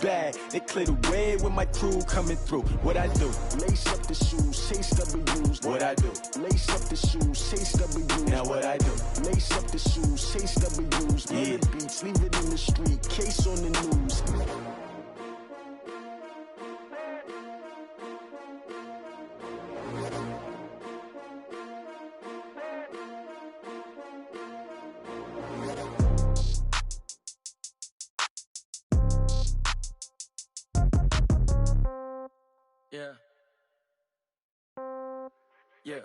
Bad, they clear the way when my crew coming through. What I do? Lace up the shoes, chase W's. What I do? Lace up the shoes, chase W's. Now what I do? Lace up the shoes, chase W's. Yeah. The beats, leave it in the street, case on the news. Yeah. Yeah.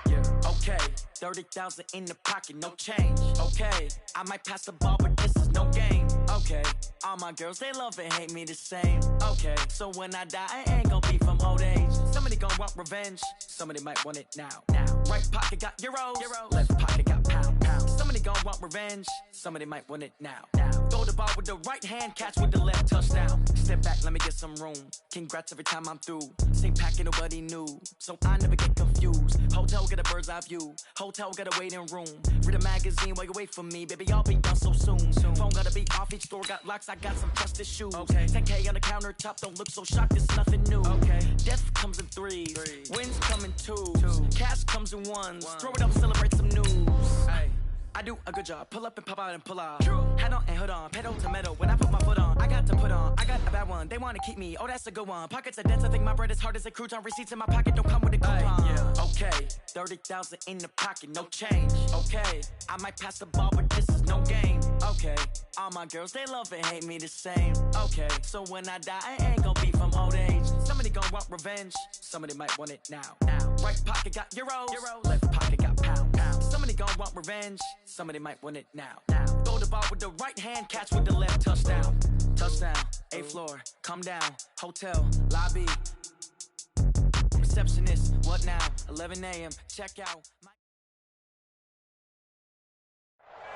Yeah. Okay. 30,000 in the pocket, no change. Okay. I might pass the ball, but this is no game. Okay. All my girls, they love and hate me the same. Okay. So when I die, I ain't gon' be from old age. Somebody gon' want revenge. Somebody might want it now. Right pocket got euros. Left pocket got pound. Somebody gon' want revenge. Somebody might want it now. Throw the ball with the right hand, catch with the left, touchdown. Step back, let me get some room. Congrats every time I'm through. Same packet, nobody knew, so I never get confused. Hotel got a bird's eye view. Hotel got a waiting room. Read a magazine while you wait for me, baby. I'll be done so soon. Phone gotta be off. Each store got locks. I got some trusted shoes. Okay. 10K on the countertop. Don't look so shocked. It's nothing new. Okay. Death comes in threes. Wins come in twos. Cash comes in ones. Throw it up, celebrate some news. Ay. I do a good job. Pull up and pop out and pull out. Head on and hood on. Pedal to metal. When I put my foot on, I got to put on. I got a bad one. They want to keep me. Oh, that's a good one. Pockets are dense. I think my bread is hard as a crouton. Receipts in my pocket don't come with a coupon. Yeah. Okay. 30,000 in the pocket. No change. Okay. I might pass the ball, but this is no game. Okay. All my girls, they love and hate me the same. Okay. So when I die, I ain't gon' be from old age. Somebody gon' want revenge. Somebody might want it now. Right pocket got euros. Left pocket got pound. Somebody gon' want revenge. Somebody might want it now. Throw the ball with the right hand, catch with the left, touchdown. Touchdown, 8th floor, come down. Hotel, lobby. Receptionist, what now? 11 a.m., check out.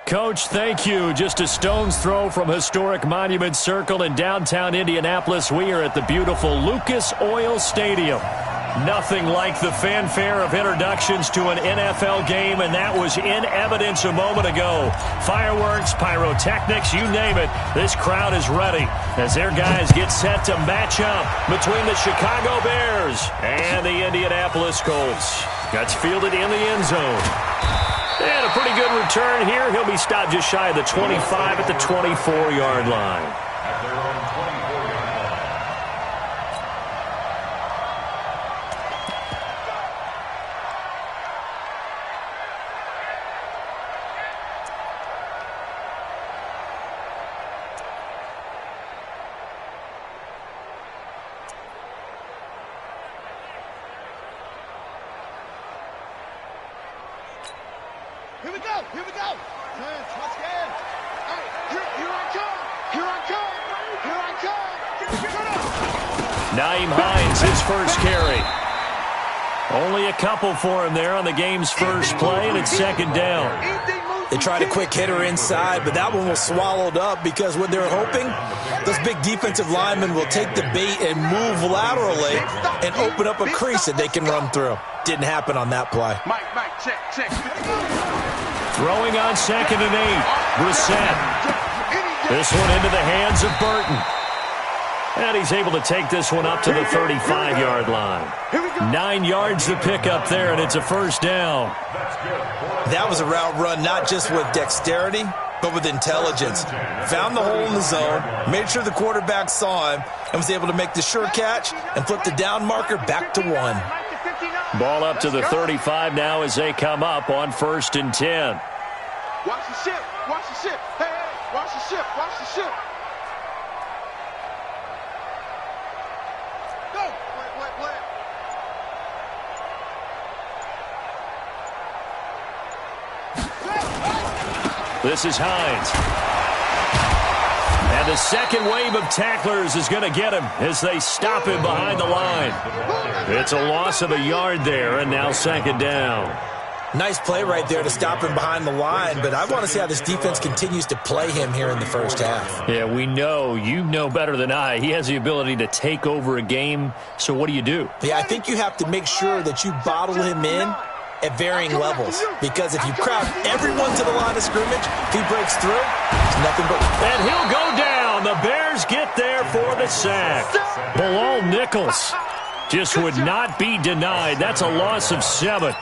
Coach, thank you. Just a stone's throw from historic Monument Circle in downtown Indianapolis. We are at the beautiful Lucas Oil Stadium. Nothing like the fanfare of introductions to an NFL game, and that was in evidence a moment ago. Fireworks, pyrotechnics, you name it. This crowd is ready as their guys get set to match up between the Chicago Bears and the Indianapolis Colts. Gets fielded in the end zone. And a pretty good return here. He'll be stopped just shy of the 25 at the 24-yard line. Here we go. Once again. All right, here I come. Naeem Hines, his first carry. Only a couple for him there on the game's first play, and it's second down. They tried a quick hitter inside, but that one was swallowed up because what they're hoping, those big defensive linemen will take the bait and move laterally and open up a crease that they can run through. Didn't happen on that play. Mike, check. Throwing on 2nd and 8. Brissett. This one into the hands of Burton. And he's able to take this one up to the 35-yard line. 9 yards to pick up there, and it's a first down. That was a route run not just with dexterity, but with intelligence. Found the hole in the zone, made sure the quarterback saw him, and was able to make the sure catch and flip the down marker back to 1. Ball up to the 35 now as they come up on 1st and 10. Watch the ship. Hey, watch the ship. Go. Play. This is Hines. And the second wave of tacklers is going to get him as they stop him behind the line. It's a loss of a yard there, and now second down. Nice play right there to stop him behind the line, but I want to see how this defense continues to play him here in the first half. Yeah, we know. You know better than I. He has the ability to take over a game, so what do you do? Yeah, I think you have to make sure that you bottle him in at varying levels, because if you crowd everyone to the line of scrimmage, if he breaks through, it's nothing but... And he'll go down and the Bears get there for the sack. Bilal Nichols just would not be denied. That's a loss of 7.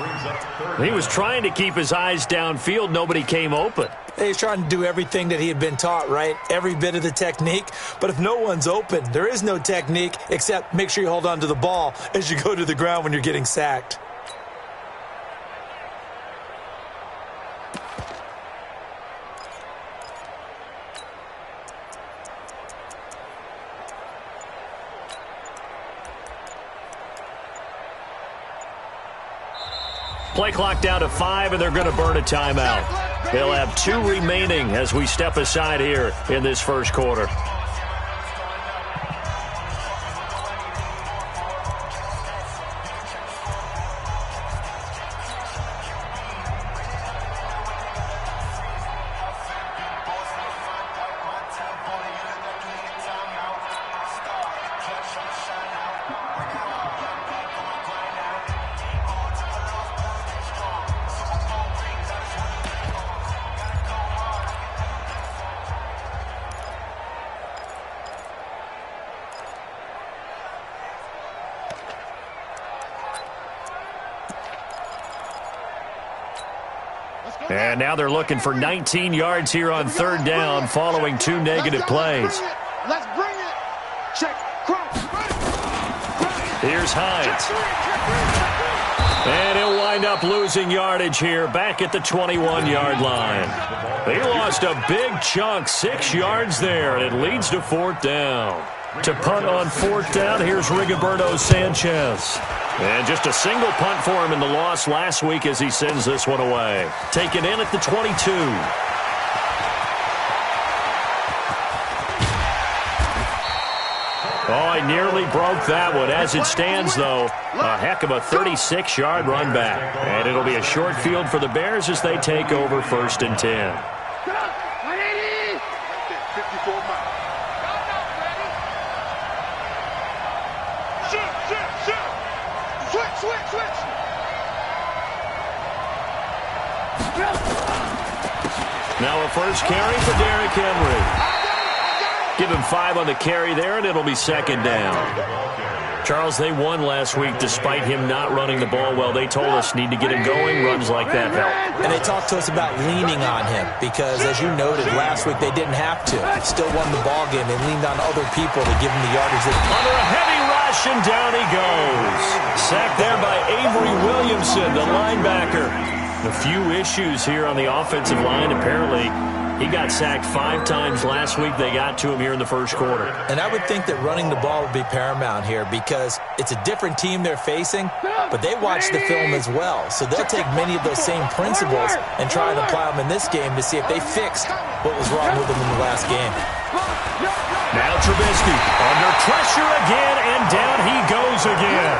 He was trying to keep his eyes downfield. Nobody came open. He's trying to do everything that he had been taught, right? Every bit of the technique. But if no one's open, there is no technique except make sure you hold on to the ball as you go to the ground when you're getting sacked. Play clock down to 5, and they're going to burn a timeout. They'll have 2 remaining as we step aside here in this first quarter. And now they're looking for 19 yards here on 3rd down following 2 negative plays. Let's bring it. Check. Cross. Here's Hines. And he'll wind up losing yardage here back at the 21-yard line. They lost a big chunk, 6 yards there, and it leads to 4th down. To punt on 4th down, here's Rigoberto Sanchez. And just a single punt for him in the loss last week as he sends this one away. Taken in at the 22. Oh, he nearly broke that one. As it stands, though, a heck of a 36-yard run back. And it'll be a short field for the Bears as they take over 1st and 10. 54 miles. Switch. Now a first carry for Derrick Henry. Give him 5 on the carry there, and it'll be 2nd down. Charles, they won last week despite him not running the ball well. They told us need to get him going. Runs like that help. And they talked to us about leaning on him because, as you noted, last week they didn't have to. Still won the ball game. They leaned on other people to give him the yardage. Under a heavy rush, and down he goes. Sacked there by Avery Williamson, the linebacker. A few issues here on the offensive line. Apparently, he got sacked 5 times last week. They got to him here in the first quarter. And I would think that running the ball would be paramount here because it's a different team they're facing, but they watch the film as well. So they'll take many of those same principles and try and apply them in this game to see if they fixed what was wrong with them in the last game. Now Trubisky under pressure again, and down he goes again.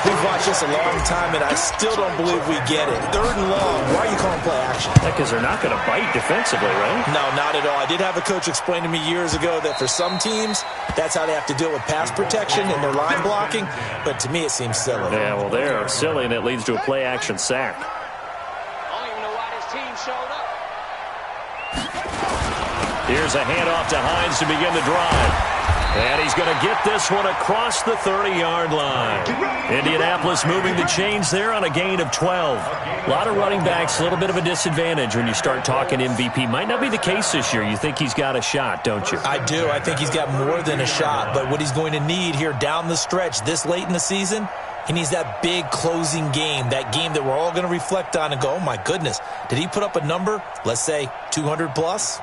We've watched this a long time, and I still don't believe we get it. 3rd and long. Why are you calling play action? Because they're not going to bite defensively, right? No, not at all. I did have a coach explain to me years ago that for some teams, that's how they have to deal with pass protection and their line blocking. But to me, it seems silly. Yeah, well, they're silly, and it leads to a play action sack. I don't even know why this team showed up. Here's a handoff to Hines to begin the drive. And he's going to get this one across the 30-yard line. Indianapolis moving the chains there on a gain of 12. A lot of running backs, a little bit of a disadvantage when you start talking MVP. Might not be the case this year. You think he's got a shot, don't you? I do. I think he's got more than a shot. But what he's going to need here down the stretch this late in the season, he needs that big closing game, that game that we're all going to reflect on and go, oh, my goodness, did he put up a number, let's say 200 plus?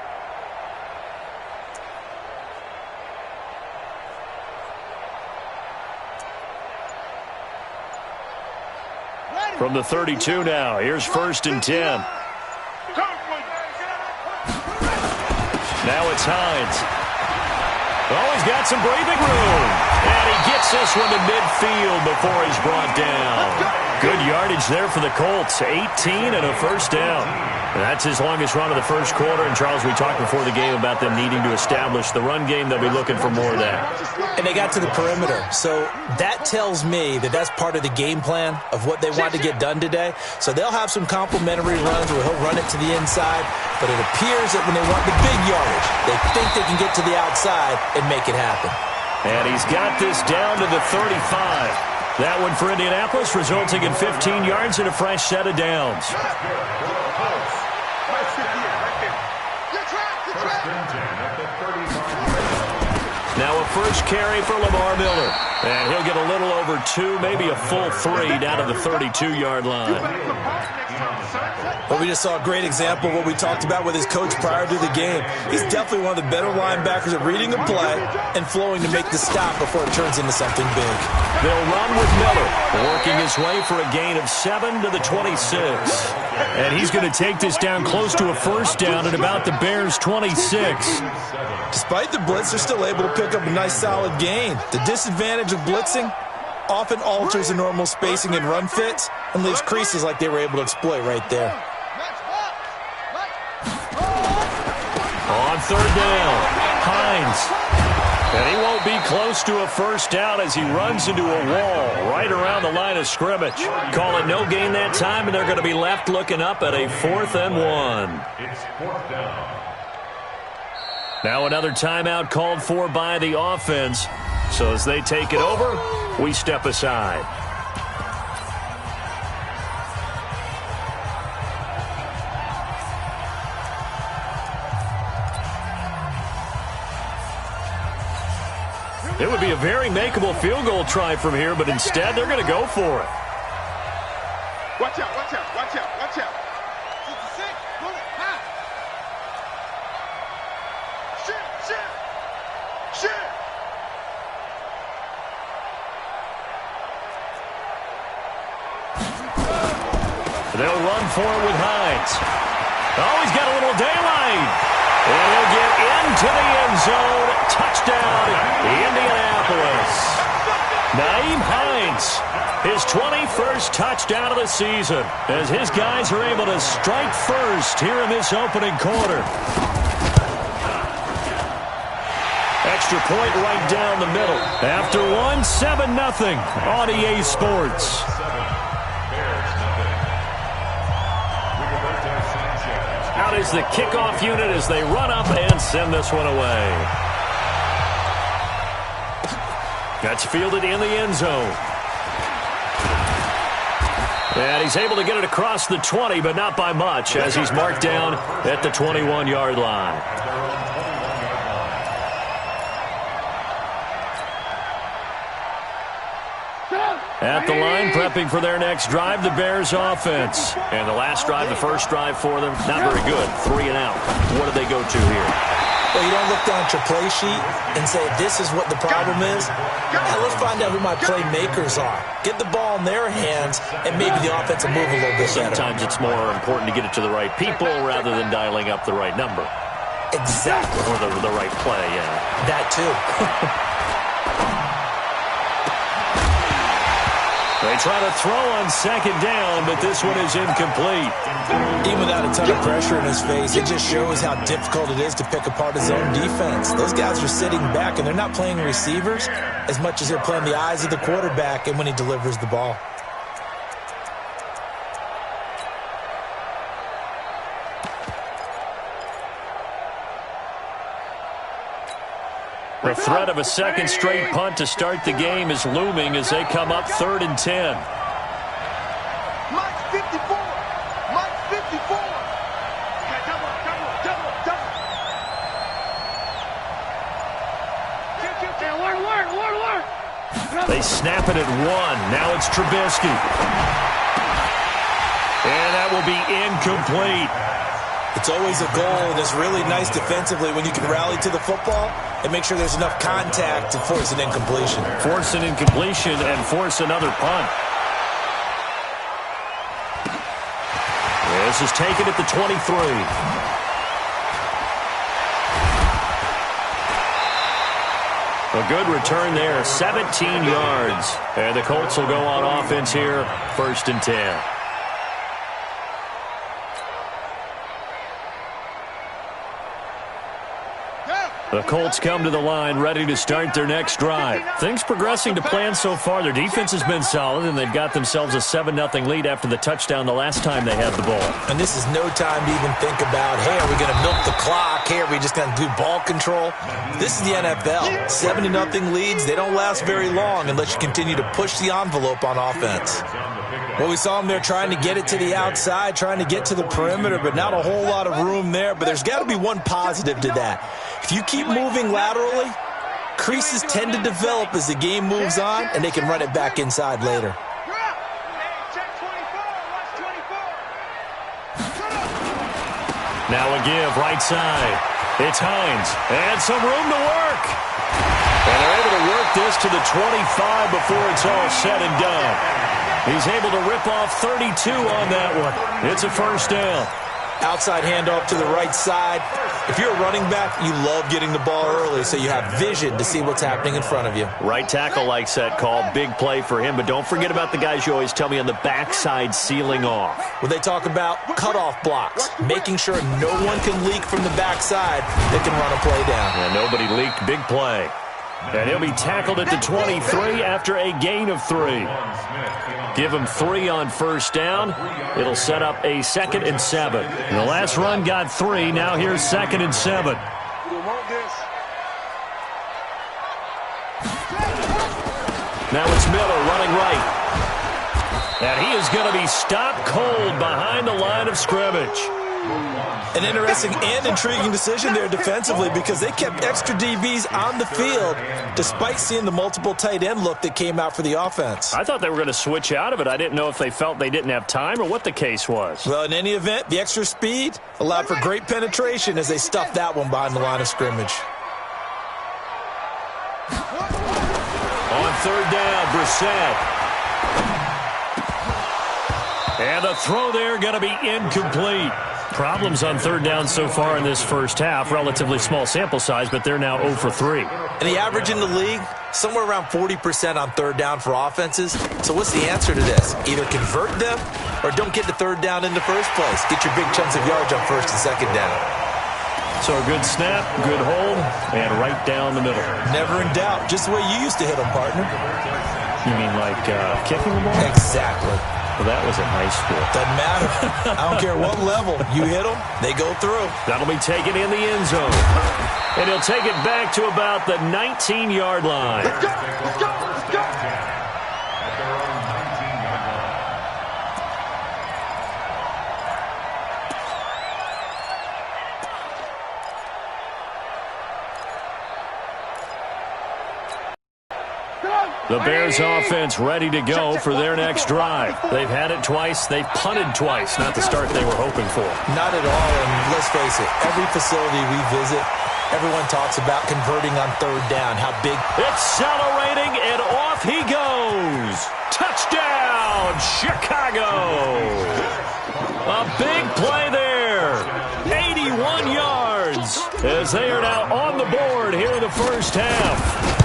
From the 32 now, here's 1st and 10. Now it's Hines. Oh, he's got some breathing room. And he gets this one to midfield before he's brought down. Good yardage there for the Colts. 18 and a first down. And that's his longest run of the first quarter. And, Charles, we talked before the game about them needing to establish the run game. They'll be looking for more of that. And they got to the perimeter. So that tells me that that's part of the game plan of what they want to get done today. So they'll have some complimentary runs where he'll run it to the inside. But it appears that when they want the big yardage, they think they can get to the outside and make it happen. And he's got this down to the 35. That one for Indianapolis, resulting in 15 yards and a fresh set of downs. Now a first carry for Lamar Miller. And he'll get a little over 2, maybe a full 3 down to the 32-yard line. Well, we just saw a great example of what we talked about with his coach prior to the game. He's definitely one of the better linebackers at reading a play and flowing to make the stop before it turns into something big. They'll run with Miller, working his way for a gain of 7 to the 26. And he's going to take this down close to a first down at about the Bears' 26. Despite the blitz, they're still able to pick up a nice solid gain. The disadvantage of blitzing often alters the normal spacing and run fits and leaves creases like they were able to exploit right there. On third down, Hines. And he won't be close to a first down as he runs into a wall right around the line of scrimmage. Call it no gain that time, and they're going to be left looking up at a 4th and 1. It's 4th down. Now another timeout called for by the offense. So as they take it over, we step aside. It would be a very makeable field goal try from here, but instead they're going to go for it. Watch out, watch out, watch out, watch out. 66, pull it, high. Shit. They'll run for it with Hines. Oh, he's got a little daylight. And he'll get into the end zone. Touchdown, Indianapolis. Nyheim Hines, his 21st touchdown of the season, as his guys are able to strike first here in this opening quarter. Extra point right down the middle. After one, 7-0 on EA Sports. Out is the kickoff unit as they run up and send this one away. That's fielded in the end zone. And he's able to get it across the 20, but not by much, as he's marked down at the 21-yard line. At the line, prepping for their next drive, the Bears offense. And the last drive, the first drive for them, not very good. 3 and out. What do they go to here? Well, you don't look down at your play sheet and say, this is what the problem is. Now let's find out who my playmakers are. Get the ball in their hands, and maybe the offense will move a little bit better. Sometimes it's more important to get it to the right people rather than dialing up the right number. Exactly. Or the right play, yeah. That too. They try to throw on second down, but this one is incomplete. Even without a ton of pressure in his face, it just shows how difficult it is to pick apart his own defense. Those guys are sitting back, and they're not playing receivers as much as they're playing the eyes of the quarterback and when he delivers the ball. The threat of a second straight punt to start the game is looming as they come up 3rd and 10. Mike 54. Mike 54. Okay, double. Word. They snap it at 1. Now it's Trubisky. And that will be incomplete. It's always a goal, and it's really nice defensively when you can rally to the football and make sure there's enough contact to force an incompletion. Force an incompletion and force another punt. This is taken at the 23. A good return there, 17 yards. And the Colts will go on offense here, 1st and 10. The Colts come to the line ready to start their next drive. Things progressing to plan so far. Their defense has been solid, and they've got themselves a 7-0 lead after the touchdown the last time they had the ball. And this is no time to even think about, hey, are we going to milk the clock? Hey, are we just going to do ball control? This is the NFL. 7-0 leads, they don't last very long unless you continue to push the envelope on offense. Well, we saw them there trying to get it to the outside, trying to get to the perimeter, but not a whole lot of room there. But there's got to be one positive to that. If you keep moving laterally, creases tend to develop as the game moves on, and they can run it back inside later. Now a give, right side. It's Hines, and some room to work. And they're able to work this to the 25 before it's all said and done. He's able to rip off 32 on that one. It's a 1st down. Outside handoff to the right side. If you're a running back, you love getting the ball early so you have vision to see what's happening in front of you. Right tackle likes that call. Big play for him, but don't forget about the guys you always tell me on the backside sealing off. Well, they talk about cutoff blocks, making sure no one can leak from the backside that can run a play down. Yeah, nobody leaked. Big play. And he'll be tackled at the 23 after a gain of 3. Give him 3 on 1st down. It'll set up a 2nd and 7. And the last run got 3. Now here's 2nd and 7. Now it's Miller running right. And he is going to be stopped cold behind the line of scrimmage. An interesting and intriguing decision there defensively because they kept extra DBs on the field despite seeing the multiple tight end look that came out for the offense. I thought they were going to switch out of it. I didn't know if they felt they didn't have time or what the case was. Well, in any event, the extra speed allowed for great penetration as they stuffed that one behind the line of scrimmage. On 3rd down, Brissett. And the throw there going to be incomplete. Problems on 3rd down so far in this 1st half. Relatively small sample size, but they're now 0 for 3. And the average in the league, somewhere around 40% on 3rd down for offenses. So what's the answer to this? Either convert them or don't get to 3rd down in the first place. Get your big chunks of yards on 1st and 2nd down. So a good snap, good hold, and right down the middle. Never in doubt. Just the way you used to hit them, partner. You mean like kicking the ball? Exactly. Well, that was in high school. Doesn't matter. I don't care what level. You hit them, they go through. That'll be taken in the end zone. And he'll take it back to about the 19-yard line. Let's go! Let's go! Let's go! The Bears offense ready to go for their next drive. They've had it twice. They've punted twice. Not the start they were hoping for. Not at all, and let's face it, every facility we visit, everyone talks about converting on 3rd down, how big. Accelerating, and off he goes. Touchdown, Chicago. A big play there. 81 yards as they are now on the board here in the 1st half.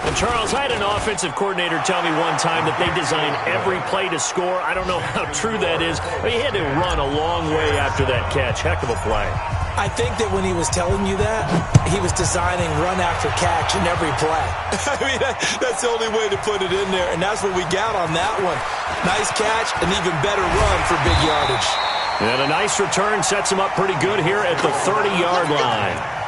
And Charles, I had an offensive coordinator tell me one time that they design every play to score. I don't know how true that is, but he had to run a long way after that catch. Heck of a play. I think that when he was telling you that, he was designing run after catch in every play. I mean, that's the only way to put it in there, and that's what we got on that one. Nice catch, an even better run for big yardage. And a nice return sets him up pretty good here at the 30-yard line.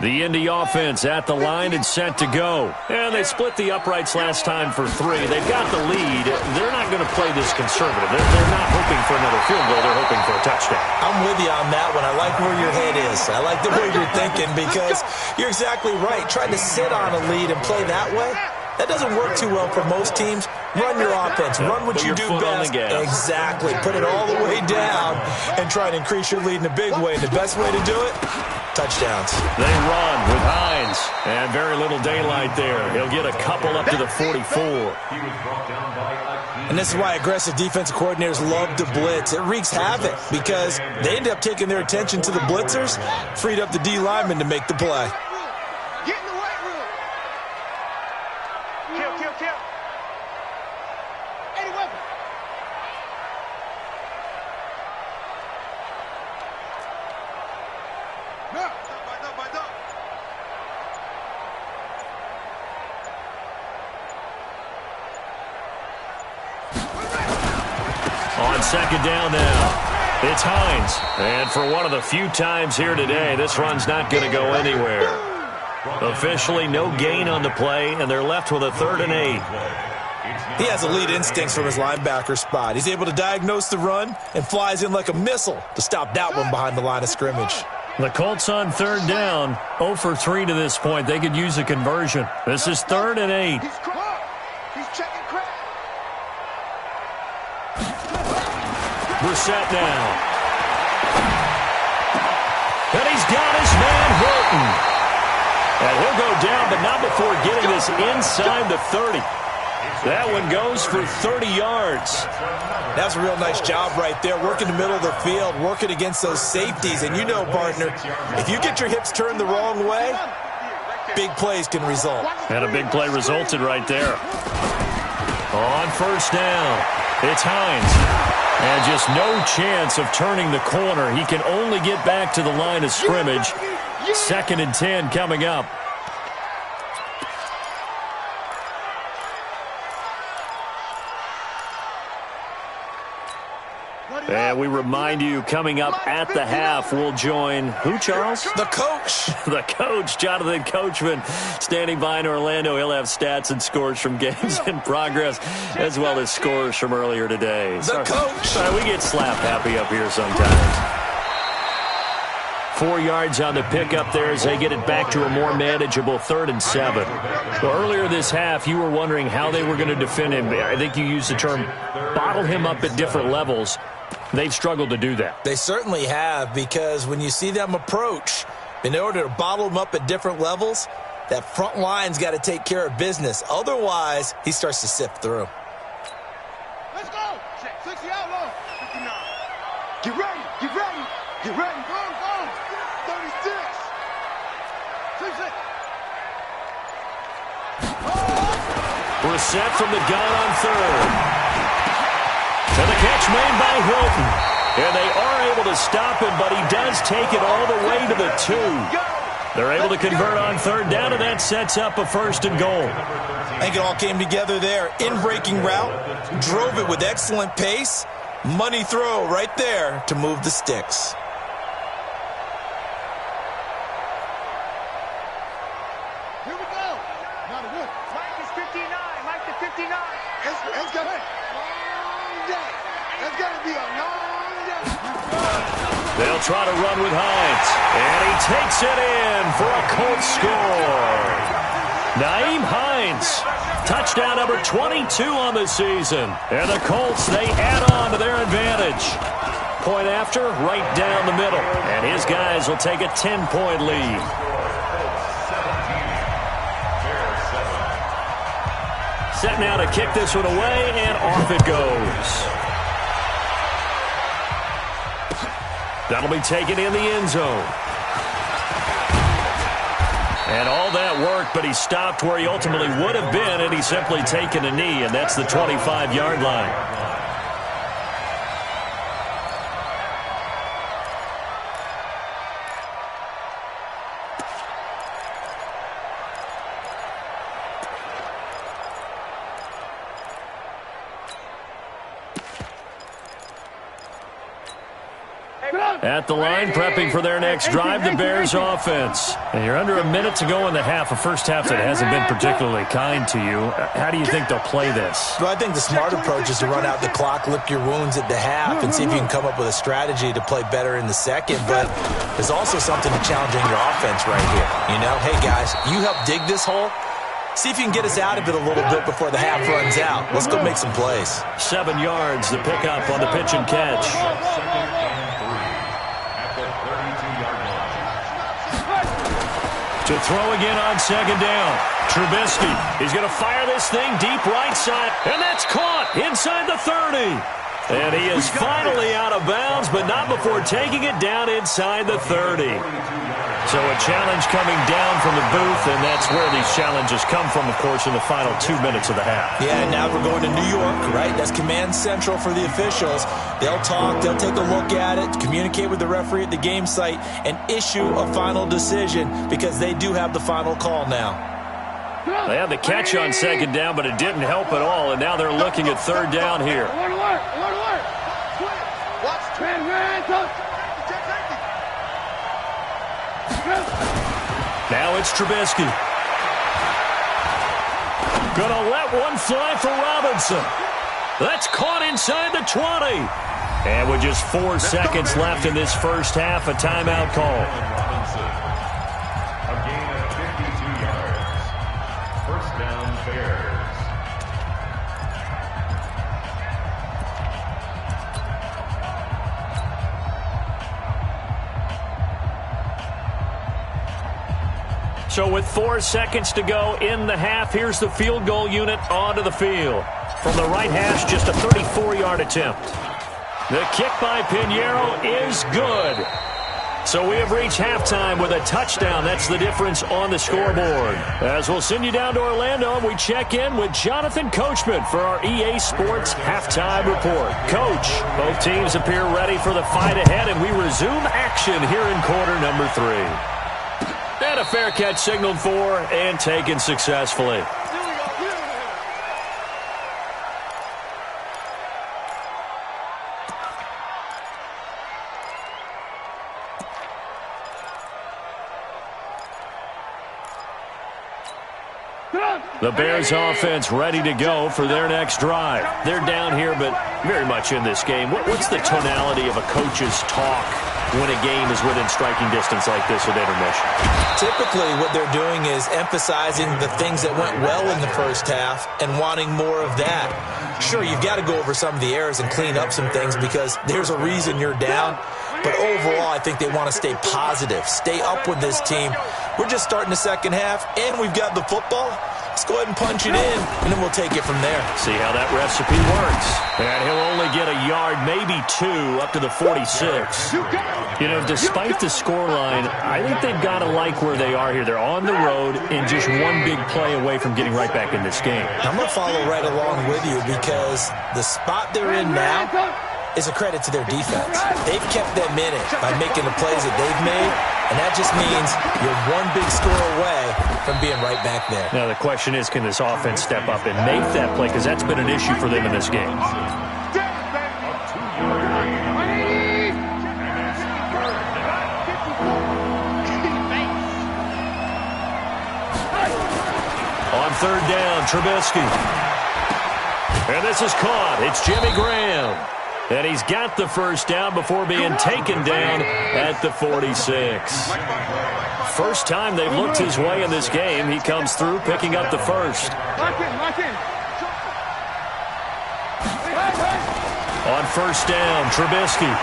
The Indy offense at the line and set to go. And they split the uprights last time for 3. They've got the lead. They're not going to play this conservative. They're not hoping for another field goal. They're hoping for a touchdown. I'm with you on that one. I like where your head is. I like the way you're thinking because you're exactly right. Trying to sit on a lead and play that way, that doesn't work too well for most teams. Run your offense. Run what you do best. Exactly. Put it all the way down and try to increase your lead in a big way. And the best way to do it, touchdowns. They run with Hines, and very little daylight there. He'll get a couple up to the 44. And this is why aggressive defensive coordinators love to blitz. It wreaks havoc because they end up taking their attention to the blitzers, freed up the D lineman to make the play. Get in the weight room. Kill. Any weapon. No. On second down now, it's Hines. And for one of the few times here today, this run's not going to go anywhere. Officially, no gain on the play, and they're left with a 3rd and 8. He has elite instincts from his linebacker spot. He's able to diagnose the run and flies in like a missile to stop that one behind the line of scrimmage. The Colts on 3rd down, 0 for 3 to this point. They could use a conversion. This is 3rd and 8. He's checking crack. Brissett now. And he's got his man Hilton. And he'll go down, but not before getting this inside the 30. That one goes for 30 yards. That's a real nice job right there, working the middle of the field, working against those safeties. And you know, partner, if you get your hips turned the wrong way, big plays can result. And a big play resulted right there. On 1st down, it's Hines. And just no chance of turning the corner. He can only get back to the line of scrimmage. 2nd and 10 coming up. And we remind you, coming up at the half, we'll join who, Charles? The coach. The coach, Jonathan Coachman, standing by in Orlando. He'll have stats and scores from games in progress, as well as scores from earlier today. The coach. We get slap happy up here sometimes. 4 yards on the pickup there as they get it back to a more manageable 3rd and 7. Well, earlier this half, you were wondering how they were going to defend him. I think you used the term bottle him up at different levels. They've struggled to do that. They certainly have, because when you see them approach, in order to bottle them up at different levels, that front line's got to take care of business. Otherwise, he starts to sift through. Let's go. 60 outlaw. 59. Get ready. Get ready. Get ready. Go. 36. 66. Brissett from the gun on 3rd. And the catch made by Hilton. And they are able to stop him, but he does take it all the way to the 2. They're able to convert on 3rd down, and that sets up a 1st and goal. I think it all came together there. In-breaking route, drove it with excellent pace. Money throw right there to move the sticks. Here we go. Not a good. Mike is 59. Mike to 59. It's got a long day. It's going to be a long day. They'll try to run with Hines. And he takes it in for a Colts score. Nyheim Hines. Touchdown number 22 on the season. And the Colts, they add on to their advantage. Point after, right down the middle. And his guys will take a 10-point lead. Set now to kick this one away, and off it goes. That'll be taken in the end zone. And all that work, but he stopped where he ultimately would have been, and he's simply taken a knee, and that's the 25-yard line. At the line, prepping for their next drive, the Bears offense. And you're under a minute to go in the half, a first half that hasn't been particularly kind to you. How do you think they'll play this? Well, I think the smart approach is to run out the clock, lick your wounds at the half, and see if you can come up with a strategy to play better in the second. But there's also something to challenging your offense right here. You know, hey, guys, you help dig this hole. See if you can get us out of it a little bit before the half runs out. Let's go make some plays. 7 yards, the pickup on the pitch and catch. To throw again on second down. Trubisky, he's going to fire this thing deep right side. And that's caught inside the 30. And he is finally out of bounds, but not before taking it down inside the 30. So a challenge coming down from the booth, and that's where these challenges come from, of course, in the final 2 minutes of the half. Yeah, and now we're going to New York, right? That's command central for the officials. They'll talk, they'll take a look at it, communicate with the referee at the game site, and issue a final decision because they do have the final call now. They had the catch on second down, but it didn't help at all, and now they're looking at third down here. Now it's Trubisky. Gonna let one fly for Robinson. That's caught inside the 20. And with just 4 seconds left in this first half, a timeout call. A gain of 52 yards. First down, Bears. So with 4 seconds to go in the half, here's the field goal unit onto the field. From the right hash, just a 34-yard attempt. The kick by Pinheiro is good. So we have reached halftime with a touchdown. That's the difference on the scoreboard. As we'll send you down to Orlando, and we check in with Jonathan Coachman for our EA Sports Halftime Report. Coach, both teams appear ready for the fight ahead, and we resume action here in quarter number 3. And a fair catch signaled for and taken successfully. The Bears offense ready to go for their next drive. They're down here, but very much in this game. What's the tonality of a coach's talk when a game is within striking distance like this at intermission? Typically, what they're doing is emphasizing the things that went well in the first half and wanting more of that. Sure, you've got to go over some of the errors and clean up some things because there's a reason you're down. But overall, I think they want to stay positive, stay up with this team. We're just starting the second half, and we've got the football. Let's go ahead and punch it in, and then we'll take it from there. See how that recipe works. And he'll only get a yard, maybe 2, up to the 46. You know, despite the scoreline, I think they've got to like where they are here. They're on the road and just one big play away from getting right back in this game. I'm going to follow right along with you because the spot they're in now is a credit to their defense. They've kept them in it by making the plays that they've made, and that just means you're one big score away from being right back there. Now, the question is, can this offense step up and make that play? Because that's been an issue for them in this game. On third down, Trubisky. And this is caught. It's Jimmy Graham. And he's got the first down before being taken down at the 46. First time they've looked his way in this game. He comes through, picking up the first. On first down, Trubisky.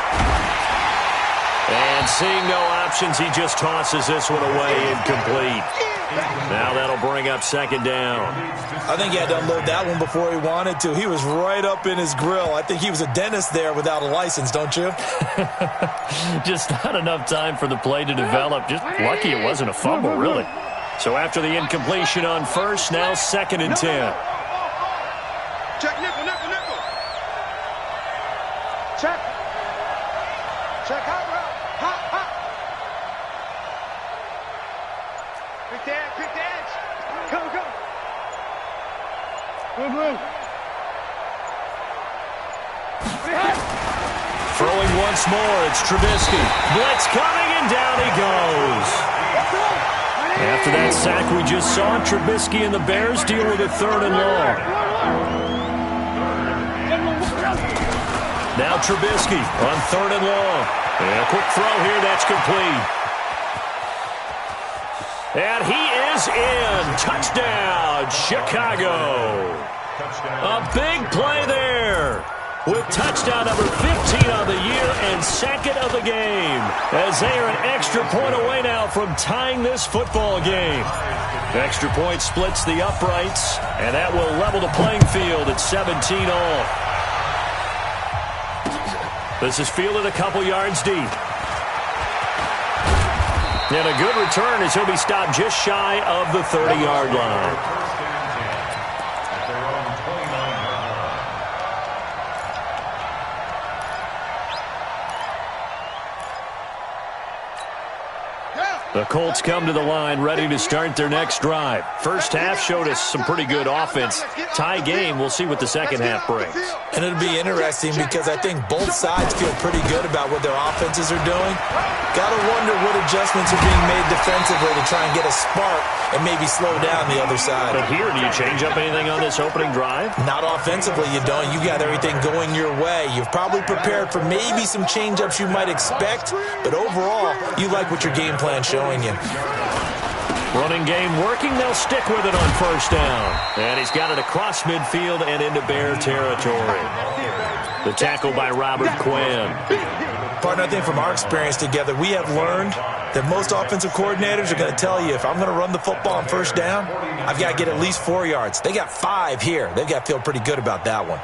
And seeing no options, he just tosses this one away incomplete. Now that'll bring up second down. I think he had to unload that one before he wanted to. He was right up in his grill. I think he was a dentist there without a license, don't you? Just not enough time for the play to develop. Just lucky it wasn't a fumble, really. So after the incompletion on first, now 2nd and 10. Check nickel, nickel, nickel. Check. Check hot route. Hot, hot. Quick the edge. Go, go. Blue, blue. Throwing once more, it's Trubisky. Blitz coming, and down he goes. After that sack we just saw, Trubisky and the Bears deal with a 3rd and long. Now Trubisky on 3rd and long. And a quick throw here, that's complete. And he is in. Touchdown, Chicago. A big play there. with touchdown number 15 on the year and second of the game, as they are an extra point away now from tying this football game. Extra point splits the uprights, and that will level the playing field at 17 all. This is fielded a couple yards deep. And a good return as he'll be stopped just shy of the 30-yard line. The Colts come to the line ready to start their next drive. First half showed us some pretty good offense. Tie game, we'll see what the second half brings. And it'll be interesting because I think both sides feel pretty good about what their offenses are doing. Got to wonder what adjustments are being made defensively to try and get a spark and maybe slow down the other side. But here, do you change up anything on this opening drive? Not offensively, you don't. You got everything going your way. You've probably prepared for maybe some change-ups you might expect, but overall, you like what your game plan's showing you. Running game working. They'll stick with it on first down. And he's got it across midfield and into Bear territory. The tackle by Robert Quinn. Partner, I think from our experience together, we have learned that most offensive coordinators are going to tell you, if I'm going to run the football on first down, I've got to get at least 4 yards. They got 5 here. They've got to feel pretty good about that one.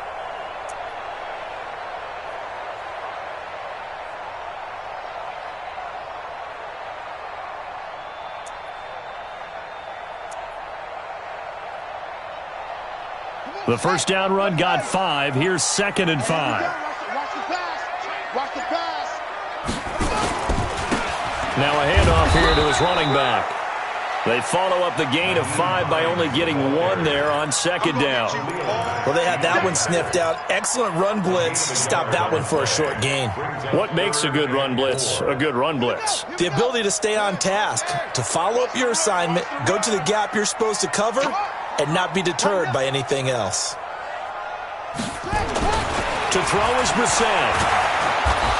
The first down run got 5. Here's 2nd and 5. Watch the pass. Now a handoff here to his running back. They follow up the gain of 5 by only getting 1 there on 2nd down. Well, they had that one sniffed out. Excellent run blitz. Stop that one for a short gain. What makes a good run blitz a good run blitz? The ability to stay on task, to follow up your assignment, go to the gap you're supposed to cover, and not be deterred by anything else. To throw is Brissett.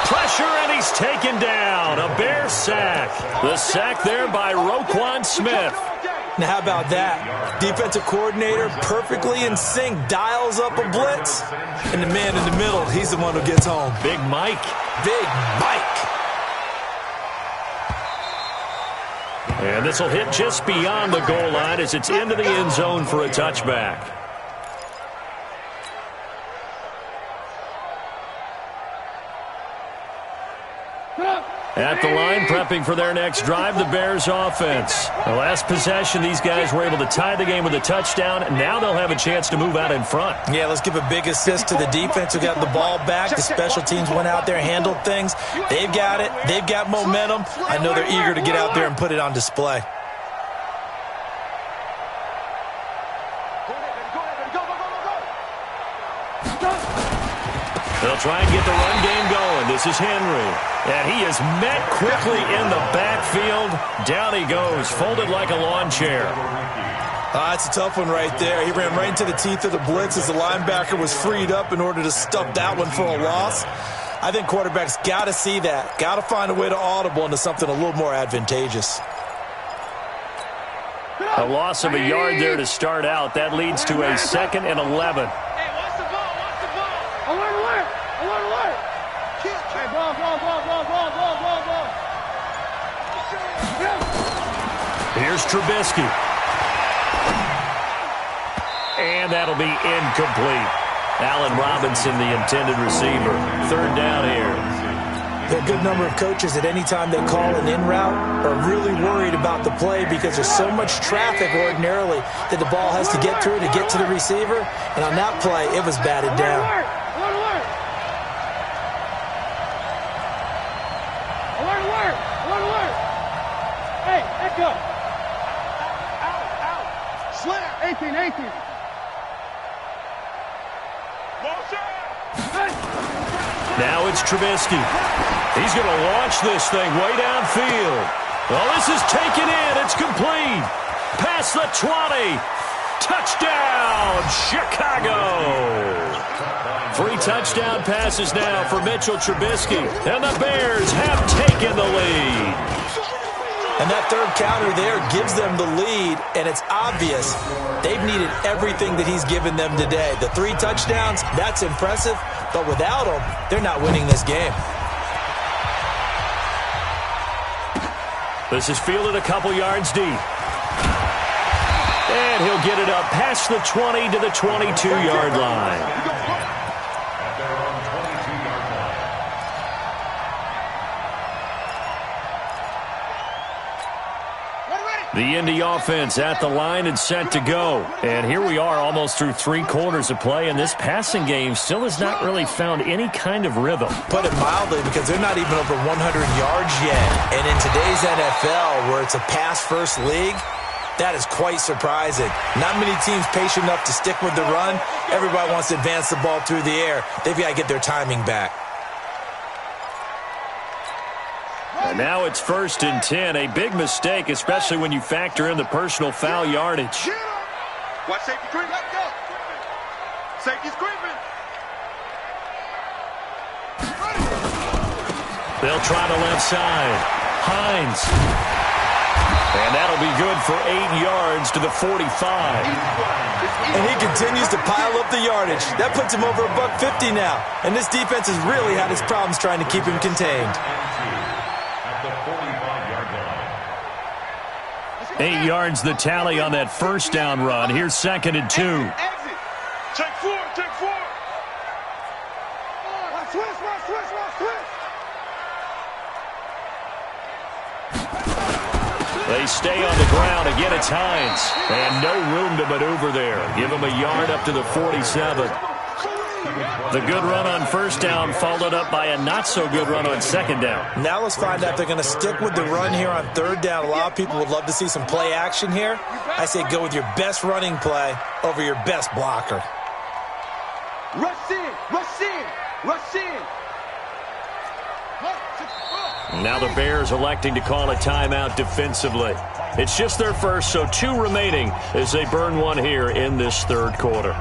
Pressure, and he's taken down. A Bear sack. The sack there by Roquan Smith. Now, how about that? Defensive coordinator perfectly in sync, dials up a blitz, and the man in the middle, he's the one who gets home. Big Mike. Big Mike. And this will hit just beyond the goal line as it's into the end zone for a touchback. At the line, prepping for their next drive, the Bears offense. The last possession, these guys were able to tie the game with a touchdown. Now they'll have a chance to move out in front. Yeah, let's give a big assist to the defense who got the ball back. The special teams went out there, handled things. They've got it. They've got momentum. I know they're eager to get out there and put it on display. They'll try and get the run game going. This is Henry. And he is met quickly in the backfield. Down he goes, folded like a lawn chair. That's a tough one right there. He ran right into the teeth of the blitz as the linebacker was freed up in order to stuff that one for a loss. I think quarterbacks got to see that. Got to find a way to audible into something a little more advantageous. A loss of a yard there to start out. That leads to a 2nd and 11. Here's Trubisky. And that'll be incomplete. Allen Robinson, the intended receiver. 3rd down here. There are a good number of coaches at any time they call an in route are really worried about the play because there's so much traffic ordinarily that the ball has to get through to get to the receiver. And on that play, it was batted down. Now it's Trubisky. He's going to launch this thing way downfield. Well, this is taken in. It's complete. Past the 20. Touchdown, Chicago. 3 touchdown passes now for Mitchell Trubisky. And the Bears have taken the lead. And that third counter there gives them the lead, and it's obvious they've needed everything that he's given them today. The 3 touchdowns, that's impressive, but without him, they're not winning this game. This is fielded a couple yards deep. And he'll get it up past the 20 to the 22-yard line. The Indy offense at the line and set to go. And here we are almost through 3 quarters of play, and this passing game still has not really found any kind of rhythm. Put it mildly, because they're not even over 100 yards yet. And in today's NFL, where it's a pass-first league, that is quite surprising. Not many teams patient enough to stick with the run. Everybody wants to advance the ball through the air. They've got to get their timing back. And now it's 1st and 10, a big mistake, especially when you factor in the personal foul yardage. Watch safety creep. Let's go. Safety's creeping. They'll try the left side. Hines. And that'll be good for 8 yards to the 45. And he continues to pile up the yardage. That puts him over $150 now. And this defense has really had its problems trying to keep him contained. 8 yards the tally on that first down run. Here's 2nd and 2. Exit. Check 4. Check 4. Switch. They stay on the ground. Again, it's Hines. And no room to maneuver there. Give him a yard up to the 47. The good run on first down followed up by a not-so-good run on 2nd down. Now let's find out if they're going to stick with the run here on 3rd down. A lot of people would love to see some play action here. I say go with your best running play over your best blocker. Rush in. Rush in. Rush in. Now the Bears electing to call a timeout defensively. It's just their first, so 2 remaining as they burn one here in this 3rd quarter.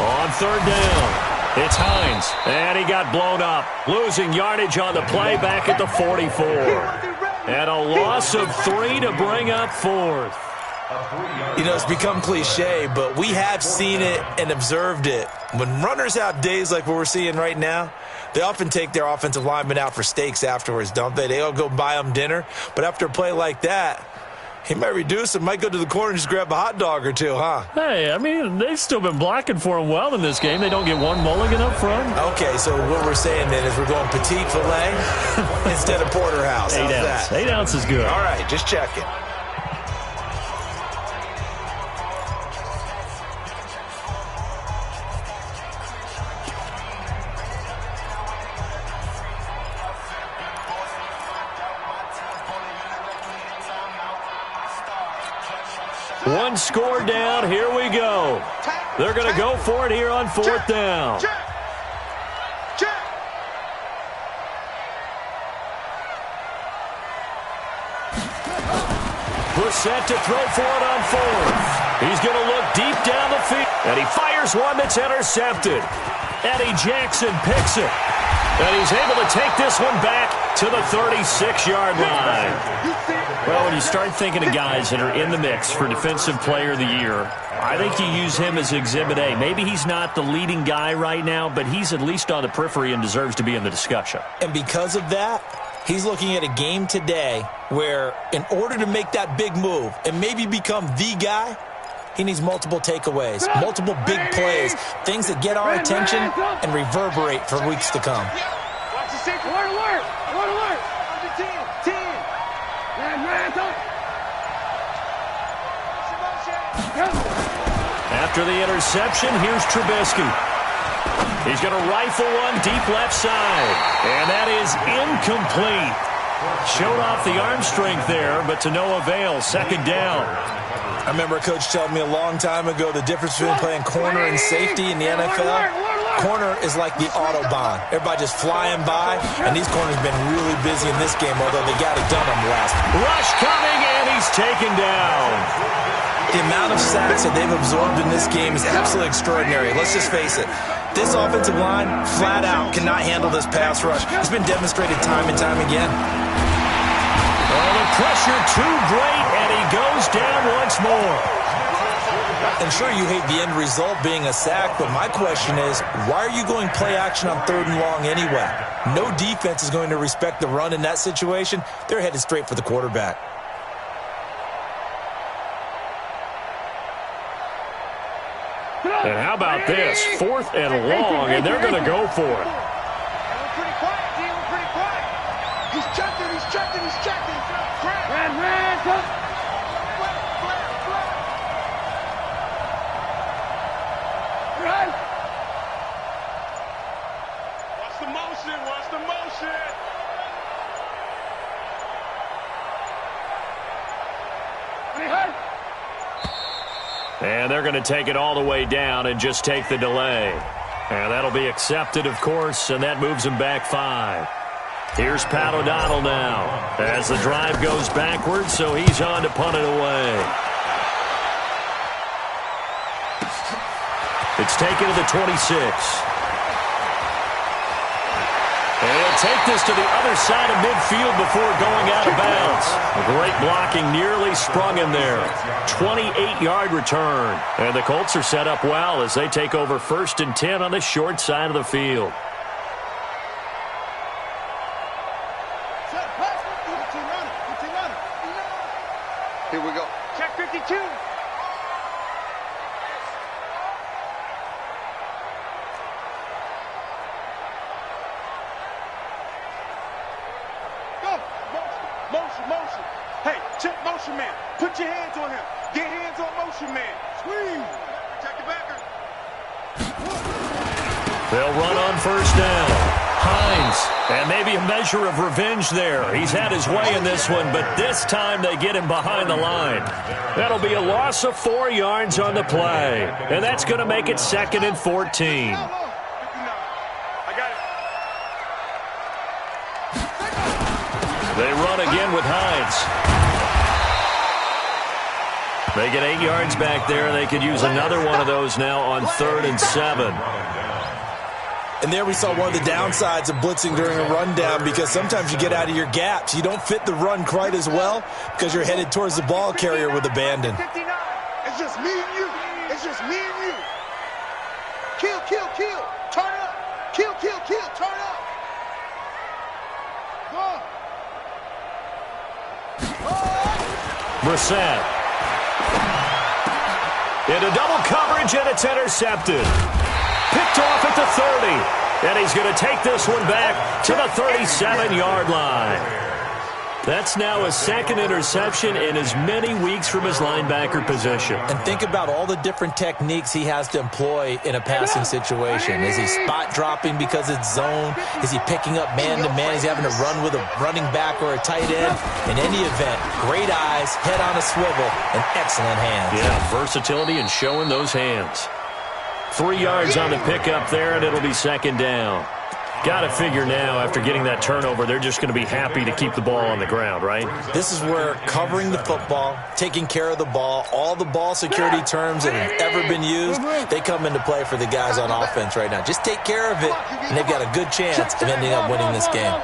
On 3rd down, it's Hines, and he got blown up, losing yardage on the play back at the 44. And a loss of 3 to bring up 4th. You know, it's become cliche, but we have seen it and observed it. When runners have days like what we're seeing right now, they often take their offensive linemen out for steaks afterwards, don't they? They all go buy them dinner. But after a play like that, he might reduce him, might go to the corner and just grab a hot dog or 2, huh? Hey, I mean, they've still been blocking for him well in this game. They don't get one mulligan up front. Okay, so what we're saying then is we're going petite filet instead of porterhouse. 8 How's ounce. that? 8 ounce is good. All right, just checking. One score down. Here we go. They're going to go for it here on 4th down. Brissett to throw for it on 4th. He's going to look deep down the field. And he fires one that's intercepted. Eddie Jackson picks it. And he's able to take this one back to the 36-yard line. Well, when you start thinking of guys that are in the mix for Defensive Player of the Year, I think you use him as Exhibit A. Maybe he's not the leading guy right now, but he's at least on the periphery and deserves to be in the discussion. And because of that, he's looking at a game today where in order to make that big move and maybe become the guy, he needs multiple takeaways, multiple big plays, things that get our attention and reverberate for weeks to come. Watch the safety. Alert, alert. Alert, alert. 10. After the interception, here's Trubisky. He's going to rifle one deep left side. And that is incomplete. Showed off the arm strength there, but to no avail. 2nd down. I remember a coach telling me a long time ago the difference between playing corner and safety in the NFL. Corner is like the Autobahn. Everybody just flying by, and these corners have been really busy in this game, although they got it done on the last. Rush coming, and he's taken down. The amount of sacks that they've absorbed in this game is absolutely extraordinary. Let's just face it. This offensive line, flat out, cannot handle this pass rush. It's been demonstrated time and time again. Oh, the pressure too great, and he goes down once more. And sure, you hate the end result being a sack, but my question is, why are you going play action on 3rd and long anyway? No defense is going to respect the run in that situation. They're headed straight for the quarterback. And how about this? 4th and long, and they're going to go for it. We're pretty quiet, D. We're pretty quiet. He's checking. Ran, come. Run. Watch the motion. And they're going to take it all the way down and just take the delay. And that'll be accepted, of course, and that moves them back 5. Here's Pat O'Donnell now as the drive goes backwards, so he's on to punt it away. It's taken to the 26. And he'll take this to the other side of midfield before going out of bounds. A great blocking, nearly sprung him there. 28-yard return. And the Colts are set up well as they take over 1st and 10 on the short side of the field. Here we go. Check 52. Motion. Hey, check motion man. Put your hands on him. Get hands on motion man. Squeeze. Check the backer. They'll run on 1st down. Hines, and maybe a measure of revenge there. He's had his way in this one, but this time they get him behind the line. That'll be a loss of 4 yards on the play, and that's going to make it 2nd and 14. They run again with Hines. They get 8 yards back there. They could use another one of those now on 3rd and 7. And there we saw one of the downsides of blitzing during a rundown, because sometimes you get out of your gaps. You don't fit the run quite as well because you're headed towards the ball carrier with abandon. It's just me and you. Kill. Turn up. Kill. Turn up. Go. Brissett. Into double coverage, and it's intercepted. Picked off at the 30. And he's going to take this one back to the 37-yard line. That's now his 2nd interception in as many weeks from his linebacker position. And think about all the different techniques he has to employ in a passing situation. Is he spot dropping because it's zone? Is he picking up man-to-man? Is he having to run with a running back or a tight end? In any event, great eyes, head on a swivel, and excellent hands. Yeah, versatility and showing those hands. 3 yards on the pickup there, and it'll be 2nd down. Got to figure now, after getting that turnover, they're just going to be happy to keep the ball on the ground, right? This is where covering the football, taking care of the ball, all the ball security terms that have ever been used, they come into play for the guys on offense right now. Just take care of it, and they've got a good chance of ending up winning this game.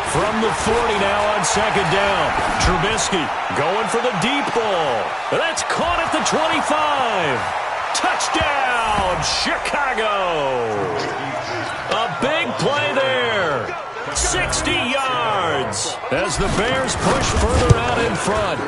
From the 40 now on 2nd down. Trubisky going for the deep ball. That's caught at the 25. Touchdown, Chicago. A big play there. 60 yards as the Bears push further out in front.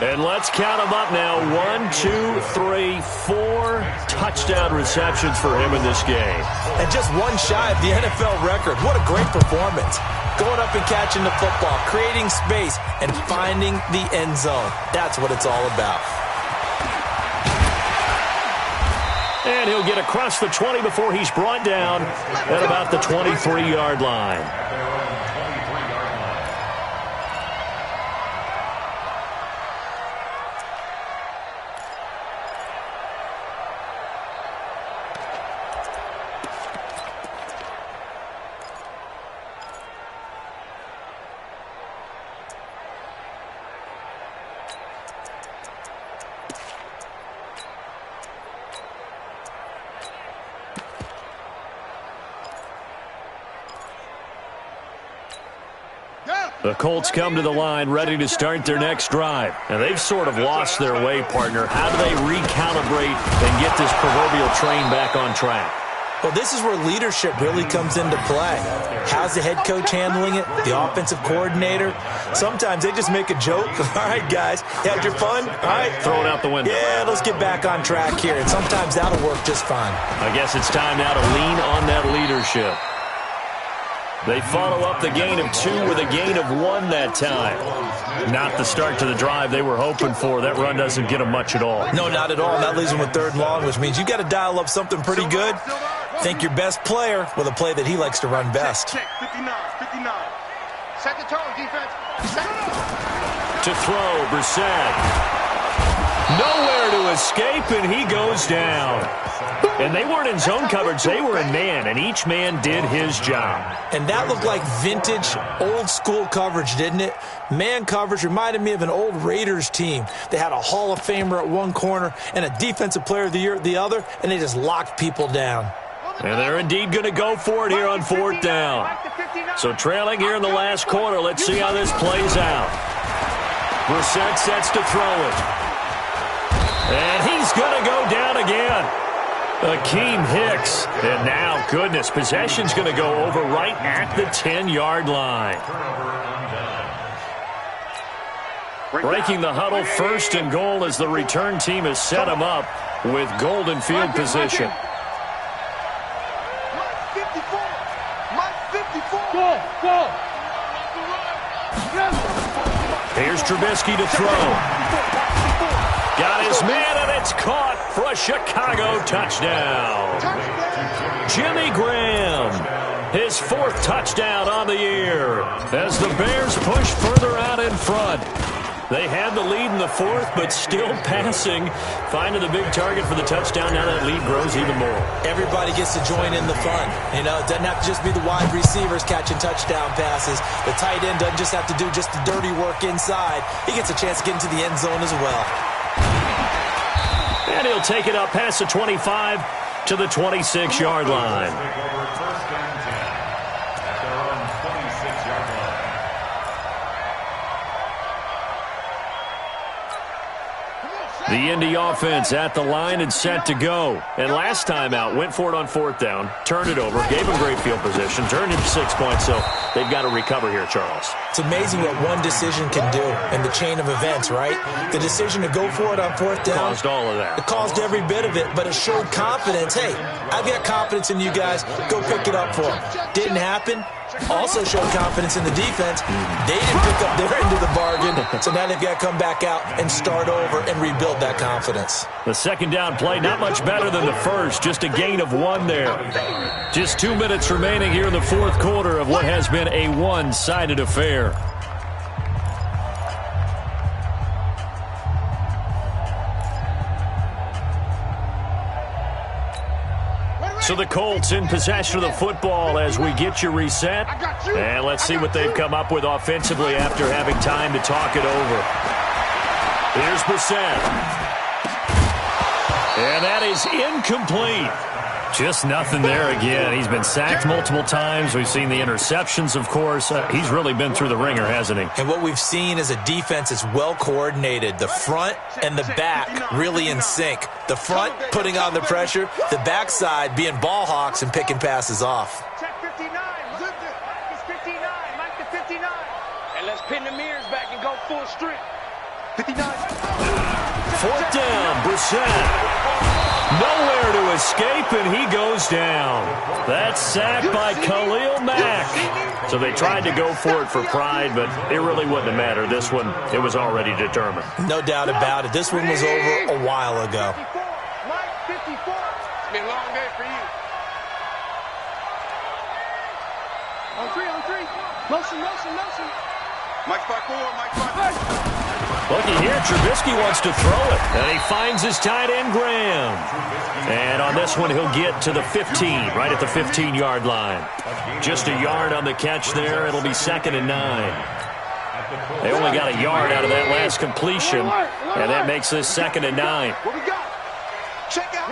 And let's count them up now. 1, 2, 3, 4 touchdown receptions for him in this game. And just one shy of the NFL record. What a great performance. Going up and catching the football, creating space, and finding the end zone. That's what it's all about. And he'll get across the 20 before he's brought down at about the 23-yard line. The Colts come to the line ready to start their next drive. And they've sort of lost their way, partner. How do they recalibrate and get this proverbial train back on track? Well, this is where leadership really comes into play. How's the head coach handling it? The offensive coordinator? Sometimes they just make a joke. All right, guys, you had your fun? All right. Throw it out the window. Yeah, let's get back on track here. And sometimes that'll work just fine. I guess it's time now to lean on that leadership. They follow up the gain of 2 with a gain of 1 that time. Not the start to the drive they were hoping for. That run doesn't get them much at all. No, not at all. That leaves them with 3rd and long, which means you got to dial up something pretty good. Think your best player with a play that he likes to run best. Check, 59. Set the tone, defense. To throw, Brissett. Nowhere to escape, and he goes down. And they weren't in zone coverage. They were in man, and each man did his job. And that looked like vintage, old-school coverage, didn't it? Man coverage reminded me of an old Raiders team. They had a Hall of Famer at one corner and a Defensive Player of the Year at the other, and they just locked people down. And they're indeed going to go for it here on 4th down. So trailing here in the last quarter, let's see how this plays out. Brissett sets to throw it. And he's going to go down again. Akeem Hicks. And now, goodness, possession's going to go over right at the 10-yard line. Breaking the huddle, 1st and goal as the return team has set him up with golden field position. Here's Trubisky to throw. Got his man, and it's caught for a Chicago touchdown. Jimmy Graham, his 4th touchdown on the year as the Bears push further out in front. They had the lead in the 4th, but still passing. Finding the big target for the touchdown. Now that lead grows even more. Everybody gets to join in the fun. You know, it doesn't have to just be the wide receivers catching touchdown passes. The tight end doesn't just have to do just the dirty work inside. He gets a chance to get into the end zone as well. And he'll take it up past the 25 to the 26-yard line. The Indy offense at the line and set to go. And last time out, went for it on 4th down, turned it over, gave him great field position, turned into 6 points, so they've got to recover here, Charles. It's amazing what one decision can do in the chain of events, right? The decision to go for it on 4th down. Caused all of that. It caused every bit of it, but it showed confidence. Hey, I've got confidence in you guys. Go pick it up for them. Didn't happen. Also showed confidence in the defense. They didn't pick up their end of the bargain, so now they've got to come back out and start over and rebuild that confidence. The 2nd down play, not much better than the 1st, just a gain of 1 there. Just 2 minutes remaining here in the 4th quarter of what has been a one-sided affair. So the Colts in possession of the football as we get you reset. And let's see what they've come up with offensively after having time to talk it over. Here's Brissett. And that is incomplete. Just nothing there again. He's been sacked multiple times. We've seen the interceptions, of course. He's really been through the ringer, hasn't he? And what we've seen is a defense that's well coordinated. The front and the back really in sync. The front putting on the pressure. The backside being ball hawks and picking passes off. Check 59. Mike is 59. Mike to 59. And let's pin the mirrors back and go full strength. 59. 4th down, Brissett. Nowhere to escape, and he goes down. That's sacked by Khalil Mack. So they tried to go for it for pride, but it really wouldn't have mattered. This one, it was already determined. No doubt about it. This one was over a while ago. Mike 54. It's been a long day for you. On 3. Motion. Mike 5-4, Mike 5. Looky here, Trubisky wants to throw it, and he finds his tight end, Graham. And on this one, he'll get to the 15, right at the 15-yard line. Just a yard on the catch there. It'll be 2nd and 9. They only got a yard out of that last completion, and that makes this 2nd and 9. What we got? Check out.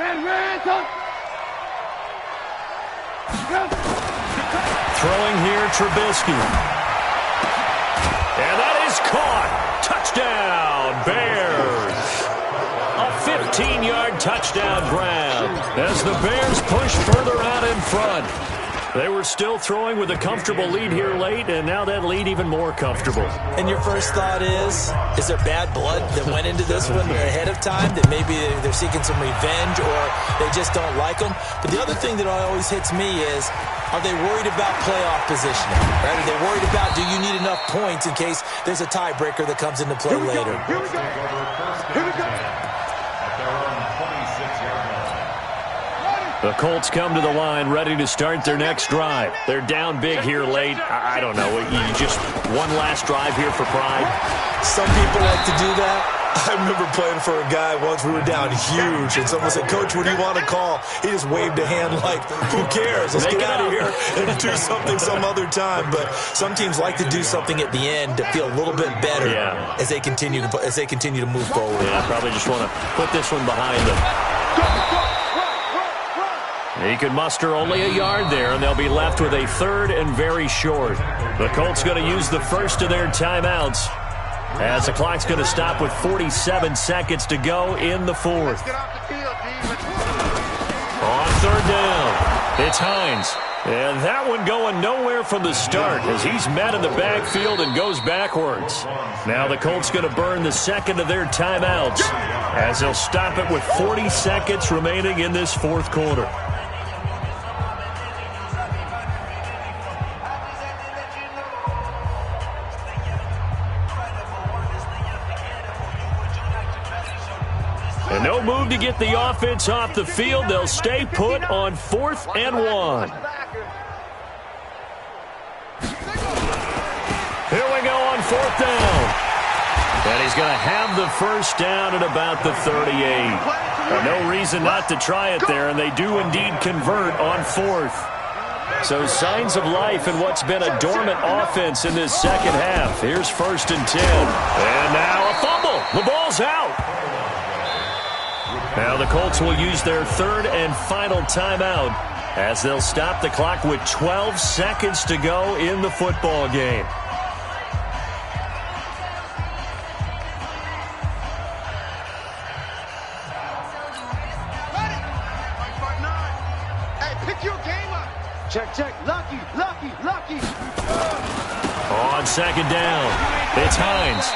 Throwing here, Trubisky. is caught. Touchdown, Bears. A 15-yard touchdown grab as the Bears push further out in front. They were still throwing with a comfortable lead here late, and now that lead even more comfortable. And your first thought is there bad blood that went into this one ahead of time, that maybe they're seeking some revenge or they just don't like them? But the other thing that always hits me is, are they worried about playoff positioning? Right? Are they worried about, do you need enough points in case there's a tiebreaker that comes into play later? Here we go. Here we go. The Colts come to the line ready to start their next drive. They're down big here late. I don't know. You just one last drive here for pride. Some people like to do that. I remember playing for a guy once. We were down huge, and someone said, "Coach, what do you want to call?" He just waved a hand like, "Who cares? Let's get out of here and do something some other time." But some teams like to do something at the end to feel a little bit better as they continue to move forward. Yeah, probably just want to put this one behind them. He could muster only a yard there, and they'll be left with a third and very short. The Colts going to use the first of their timeouts as the clock's going to stop with 47 seconds to go in the fourth. On third down, it's Hines. And that one going nowhere from the start as he's met in the backfield and goes backwards. Now the Colts going to burn the second of their timeouts as they'll stop it with 40 seconds remaining in this fourth quarter. And no move to get the offense off the field. They'll stay put on 4th and 1. Here we go on 4th down. And he's going to have the first down at about the 38. No reason not to try it there, and they do indeed convert on 4th. So signs of life in what's been a dormant offense in this second half. Here's 1st and 10. And now a fumble. The ball's out. Now the Colts will use their third and final timeout as they'll stop the clock with 12 seconds to go in the football game. Hey, pick your game up. Check, check. Lucky. On second down, it's Hines.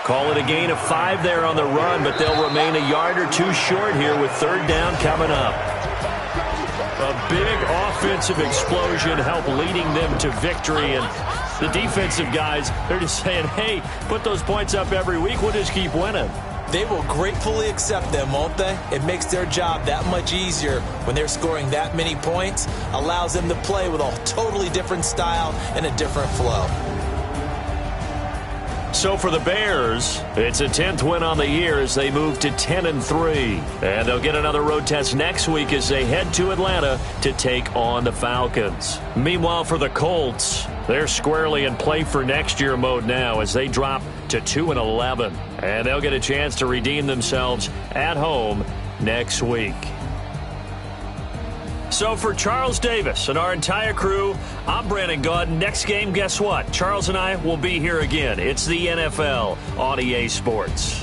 Call it a gain of 5 there on the run, but they'll remain a yard or two short here with third down coming up. A big offensive explosion helped leading them to victory, and the defensive guys, they're just saying, hey, put those points up every week, we'll just keep winning. They will gratefully accept them, won't they? It makes their job that much easier when they're scoring that many points, allows them to play with a totally different style and a different flow. So for the Bears, it's a 10th win on the year as they move to 10-3. And they'll get another road test next week as they head to Atlanta to take on the Falcons. Meanwhile, for the Colts, they're squarely in play for next year mode now as they drop to 2-11. And they'll get a chance to redeem themselves at home next week. So for Charles Davis and our entire crew, I'm Brandon Gaudin. Next game, guess what? Charles and I will be here again. It's the NFL on EA Sports.